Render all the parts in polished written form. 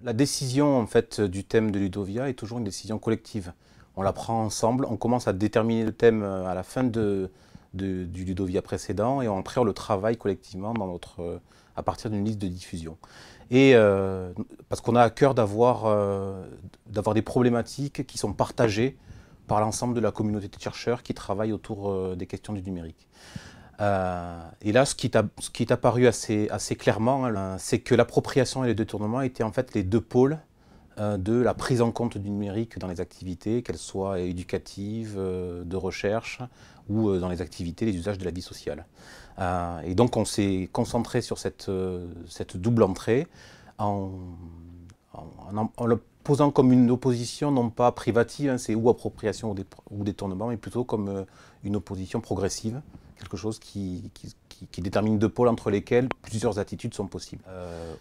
La décision en fait, du thème de Ludovia est toujours une décision collective. On la prend ensemble, on commence à déterminer le thème à la fin du Ludovia précédent et après on le travaille collectivement à partir d'une liste de diffusion. Et parce qu'on a à cœur d'avoir des problématiques qui sont partagées par l'ensemble de la communauté de chercheurs qui travaillent autour des questions du numérique. Et là, ce qui est apparu assez clairement, hein, c'est que l'appropriation et le détournement étaient en fait les deux pôles de la prise en compte du numérique dans les activités, qu'elles soient éducatives, de recherche ou dans les activités, les usages de la vie sociale. Et donc on s'est concentré sur cette double entrée en le posant comme une opposition non pas privative, hein, c'est ou appropriation ou détournement, mais plutôt comme une opposition progressive, quelque chose qui détermine deux pôles entre lesquels plusieurs attitudes sont possibles.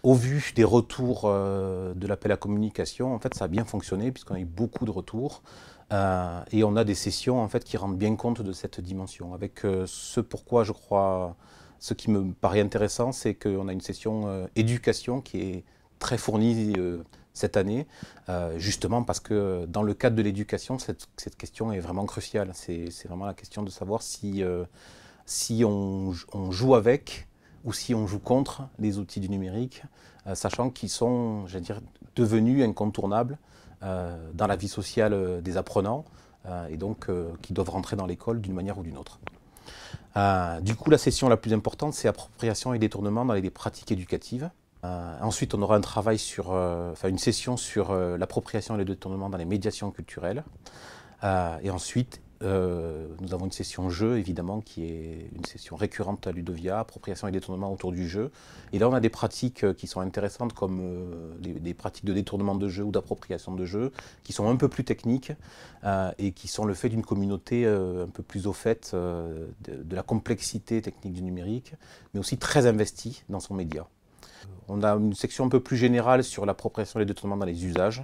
Au vu des retours de l'appel à communication, en fait, ça a bien fonctionné puisqu'on a eu beaucoup de retours et on a des sessions en fait qui rendent bien compte de cette dimension. Avec ce qui me paraît intéressant, c'est qu'on a une session éducation qui est très fournie cette année, justement parce que dans le cadre de l'éducation, cette question est vraiment cruciale. C'est vraiment la question de savoir si on joue avec ou si on joue contre les outils du numérique, sachant qu'ils sont, j'allais dire, devenus incontournables dans la vie sociale des apprenants et donc qui doivent rentrer dans l'école d'une manière ou d'une autre. Du coup, la session la plus importante, c'est appropriation et détournement dans les pratiques éducatives. Ensuite, on aura un travail une session sur l'appropriation et le détournement dans les médiations culturelles. Et ensuite, nous avons une session jeu, évidemment, qui est une session récurrente à Ludovia, appropriation et détournement autour du jeu. Et là, on a des pratiques qui sont intéressantes, comme des pratiques de détournement de jeu ou d'appropriation de jeu, qui sont un peu plus techniques et qui sont le fait d'une communauté un peu plus au fait de la complexité technique du numérique, mais aussi très investie dans son média. On a une section un peu plus générale sur l'appropriation et le détournement dans les usages,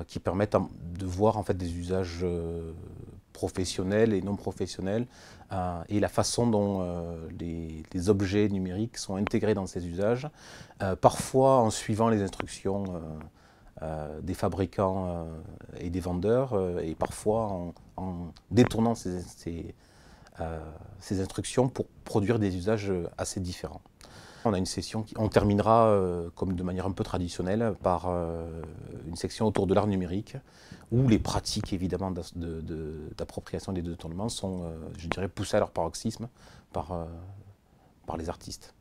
qui permettent de voir en fait des usages professionnels et non professionnels, et la façon dont les objets numériques sont intégrés dans ces usages, parfois en suivant les instructions des fabricants et des vendeurs, et parfois en détournant ces instructions pour produire des usages assez différents. On a une session on terminera comme de manière un peu traditionnelle par une section autour de l'art numérique où les pratiques évidemment d'appropriation et de détournement sont, je dirais, poussées à leur paroxysme par les artistes.